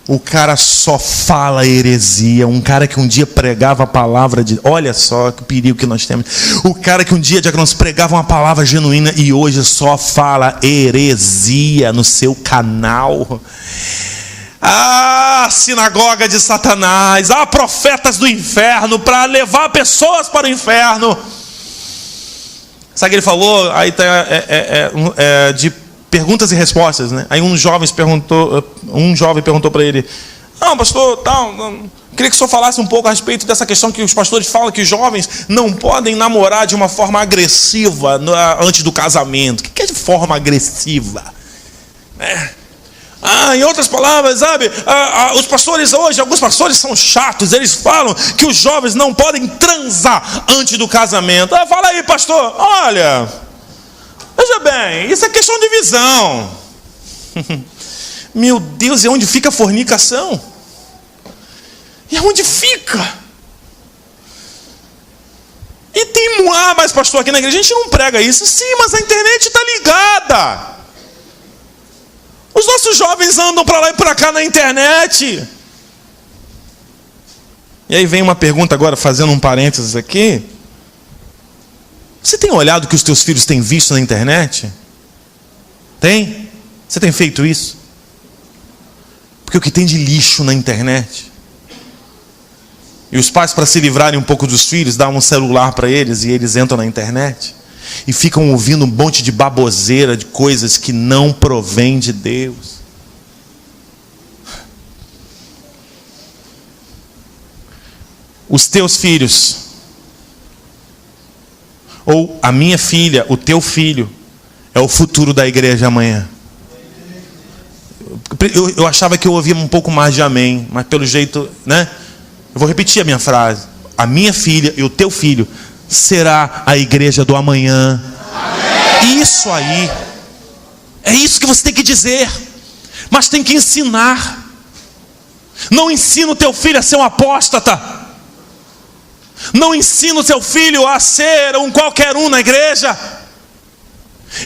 O cara só fala heresia. Um cara que um dia pregava a palavra de... Olha só que perigo que nós temos. O cara que um dia nos pregava uma palavra genuína e hoje só fala heresia no seu canal. Sinagoga de Satanás. Profetas do inferno para levar pessoas para o inferno. Sabe o que ele falou? Aí tá, de perguntas e respostas, né? Aí um jovem perguntou para ele: pastor, queria que o senhor falasse um pouco a respeito dessa questão que os pastores falam que os jovens não podem namorar de uma forma agressiva antes do casamento. O que é de forma agressiva? Em outras palavras, sabe, os pastores hoje, alguns pastores são chatos, eles falam que os jovens não podem transar antes do casamento. Fala aí, pastor, olha, veja bem, isso é questão de visão. Meu Deus, e onde fica a fornicação? E onde fica? E tem mas pastor, aqui na igreja a gente não prega isso. Sim, mas a internet está ligada. Os nossos jovens andam para lá e para cá na internet. E aí vem uma pergunta agora, fazendo um parênteses aqui. Você tem olhado o que os teus filhos têm visto na internet? Tem? Você tem feito isso? Porque o que tem de lixo na internet. E os pais, para se livrarem um pouco dos filhos, dão um celular para eles e eles entram na internet. E ficam ouvindo um monte de baboseira, de coisas que não provém de Deus. Os teus filhos, ou a minha filha, o teu filho, é o futuro da igreja amanhã. Eu achava que eu ouvia um pouco mais de amém, mas pelo jeito, né? Eu vou repetir a minha frase. A minha filha e o teu filho será a igreja do amanhã. Amém. Isso aí. É isso que você tem que dizer. Mas tem que ensinar. Não ensina o teu filho a ser um apóstata. Não ensina o seu filho a ser um qualquer um na igreja.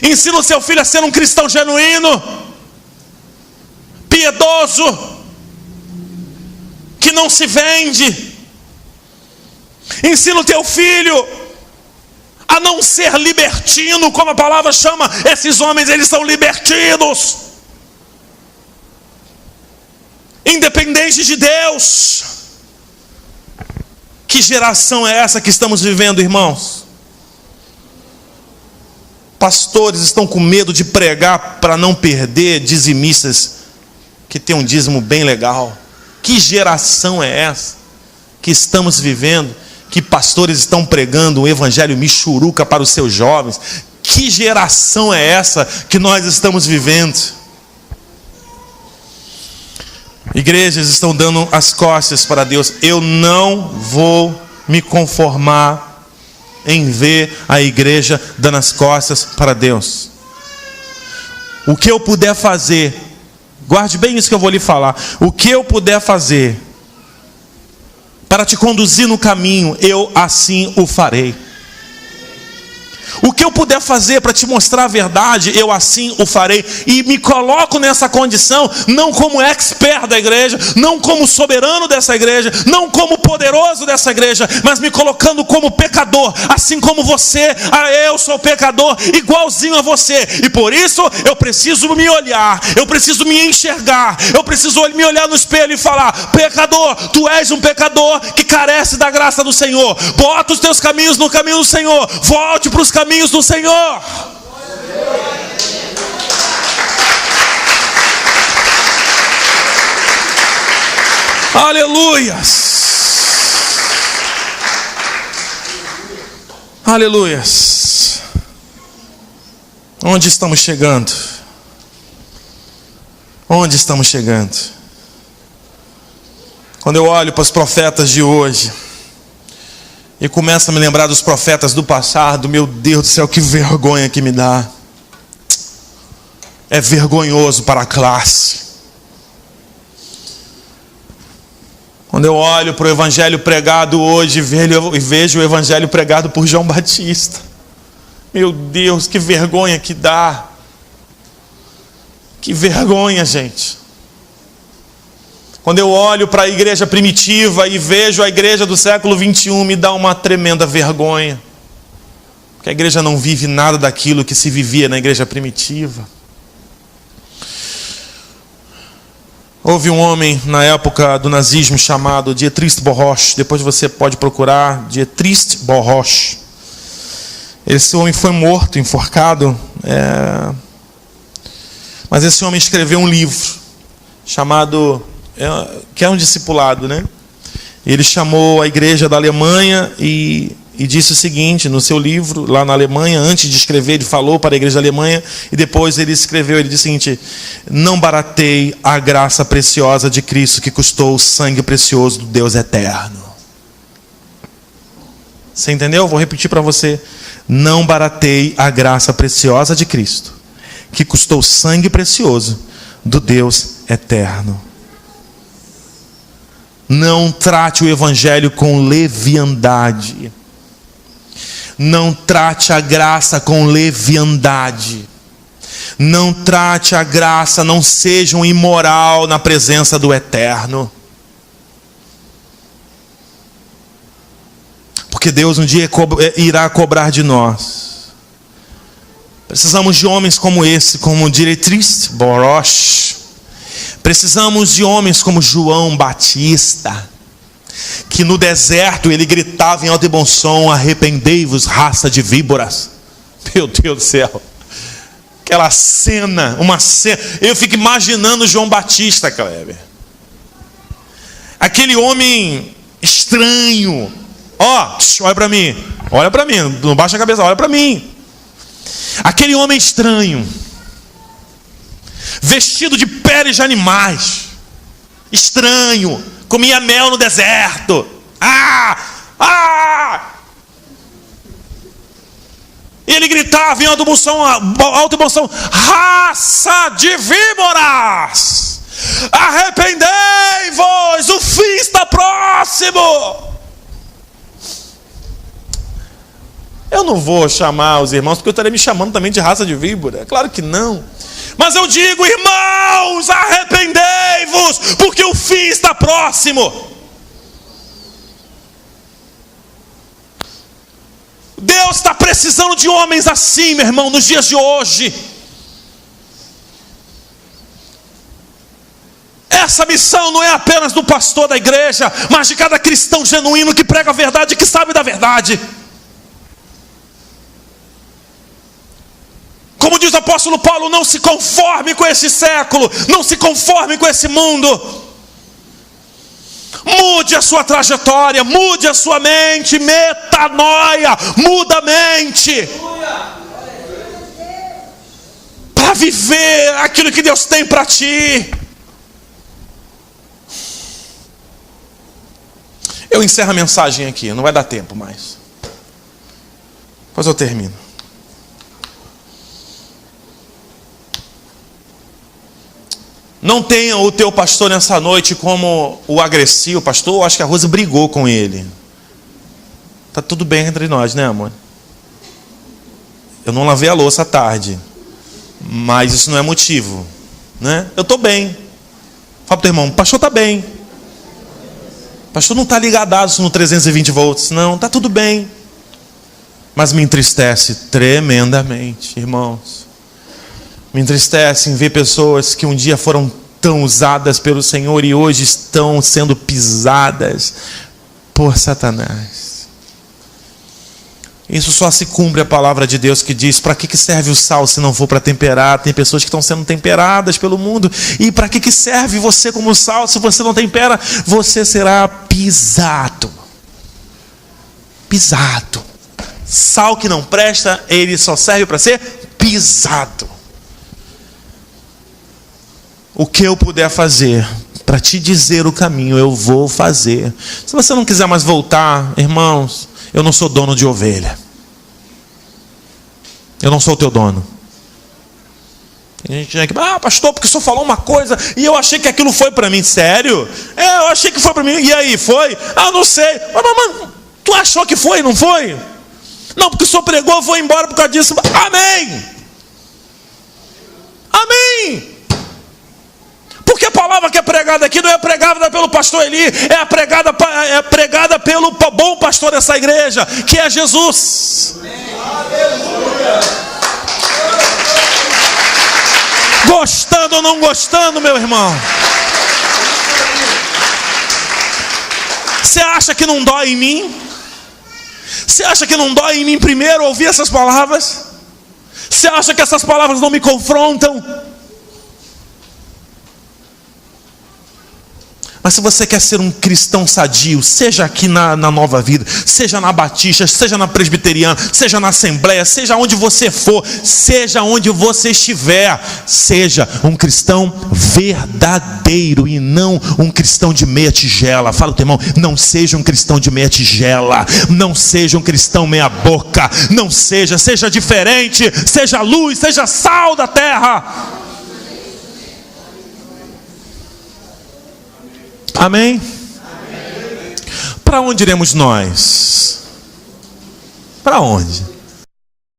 Ensina o seu filho a ser um cristão genuíno, piedoso, que não se vende. Ensina o teu filho a não ser libertino, como a palavra chama. Esses homens, eles são libertinos, independentes de Deus. Que geração é essa que estamos vivendo, irmãos? Pastores estão com medo de pregar para não perder dizimistas que tem um dízimo bem legal. Que geração é essa que estamos vivendo? Que pastores estão pregando um evangelho michuruca para os seus jovens? Que geração é essa que nós estamos vivendo? Igrejas estão dando as costas para Deus. Eu não vou me conformar em ver a igreja dando as costas para Deus. O que eu puder fazer, guarde bem isso que eu vou lhe falar. O que eu puder fazer para te conduzir no caminho, eu assim o farei. O que eu puder fazer para te mostrar a verdade, eu assim o farei. E me coloco nessa condição, não como expert da igreja, não como soberano dessa igreja, não como poderoso dessa igreja, mas me colocando como pecador, assim como você. Eu sou pecador, igualzinho a você. E por isso eu preciso me olhar, eu preciso me enxergar, eu preciso me olhar no espelho e falar: pecador, tu és um pecador que carece da graça do Senhor. Bota os teus caminhos no caminho do Senhor, volte para os caminhos do Senhor. Aleluias. Aleluias. Onde estamos chegando? Onde estamos chegando? Quando eu olho para os profetas de hoje, E começo a me lembrar dos profetas do passado. Meu Deus do céu, que vergonha que me dá. É vergonhoso para a classe. Quando eu olho para o evangelho pregado hoje e vejo o evangelho pregado por João Batista. Meu Deus, que vergonha que dá. Que vergonha, gente. Quando eu olho para a igreja primitiva e vejo a igreja do século 21, me dá uma tremenda vergonha. Porque a igreja não vive nada daquilo que se vivia na igreja primitiva. Houve um homem na época do nazismo chamado Dietrich Bonhoeffer. Depois você pode procurar Dietrich Bonhoeffer. Esse homem foi morto, enforcado. Mas esse homem escreveu um livro chamado... que é um discipulado, né? Ele chamou a igreja da Alemanha e disse o seguinte, no seu livro, lá na Alemanha, antes de escrever, ele falou para a igreja da Alemanha, e depois ele escreveu, ele disse o seguinte: não baratei a graça preciosa de Cristo, que custou o sangue precioso do Deus eterno. Você entendeu? Vou repetir para você. Não baratei a graça preciosa de Cristo, que custou o sangue precioso do Deus eterno. Não trate o evangelho com leviandade. Não trate a graça com leviandade. Não trate a graça, não seja um imoral na presença do eterno. Porque Deus um dia irá cobrar de nós. Precisamos de homens como esse, como Dietrich Bonhoeffer. Precisamos de homens como João Batista, que no deserto ele gritava em alto e bom som: arrependei-vos, raça de víboras. Meu Deus do céu. Aquela cena, uma cena. Eu fico imaginando João Batista, Kleber. Aquele homem estranho. Olha para mim. Olha para mim, não baixa a cabeça, olha para mim. Aquele homem estranho, vestido de peles de animais, estranho, comia mel no deserto. E ele gritava em alto e bom som: raça de víboras, arrependei-vos, o fim está próximo. Eu não vou chamar os irmãos, porque eu estaria me chamando também de raça de víbora. Claro que não. Mas eu digo: irmãos, arrependei-vos, porque o fim está próximo. Deus está precisando de homens assim, meu irmão, nos dias de hoje. Essa missão não é apenas do pastor da igreja, mas de cada cristão genuíno que prega a verdade e que sabe da verdade. Como diz o apóstolo Paulo, não se conforme com esse século, não se conforme com esse mundo. Mude a sua trajetória, mude a sua mente, metanoia, muda a mente. Para viver aquilo que Deus tem para ti. Eu encerro a mensagem aqui, não vai dar tempo mais. Depois eu termino. Não tenha o teu pastor nessa noite como o agressivo. Pastor, eu acho que a Rosa brigou com ele. Tá tudo bem entre nós, né, amor? Eu não lavei a louça à tarde, mas isso não é motivo, né? Eu estou bem. Fala pro teu irmão: pastor está bem. Pastor não está ligadaço no 320 volts. Não, está tudo bem. Mas me entristece tremendamente, irmãos. Me entristece em ver pessoas que um dia foram tão usadas pelo Senhor e hoje estão sendo pisadas por Satanás. Isso só se cumpre a palavra de Deus, que diz: para que serve o sal se não for para temperar? Tem pessoas que estão sendo temperadas pelo mundo. E para que serve você como sal se você não tempera? Você será pisado. Pisado. Sal que não presta, ele só serve para ser pisado. O que eu puder fazer para te dizer o caminho, eu vou fazer. Se você não quiser mais voltar, irmãos, Eu não sou dono de ovelha. Eu não sou o teu dono. A gente é que, pastor, porque o senhor falou uma coisa e eu achei que aquilo foi para mim. Sério? Eu achei que foi para mim. E aí, foi? Não sei. Mas tu achou que foi, não foi? Não, porque o senhor pregou, eu vou embora por causa disso. Amém. Amém. Porque a palavra que é pregada aqui não é pregada pelo pastor Eli, é pregada pelo bom pastor dessa igreja, que é Jesus. Aleluia. Gostando ou não gostando, meu irmão? Você acha que não dói em mim? Você acha que não dói em mim primeiro ouvir essas palavras? Você acha que essas palavras não me confrontam? Mas se você quer ser um cristão sadio, seja aqui na Nova Vida, seja na Batista, seja na Presbiteriana, seja na Assembleia, seja onde você for, seja onde você estiver, seja um cristão verdadeiro e não um cristão de meia tigela. Fala, teu irmão, não seja um cristão de meia tigela, não seja um cristão meia boca, não seja diferente, seja luz, seja sal da terra. Amém? Para onde iremos nós? Para onde?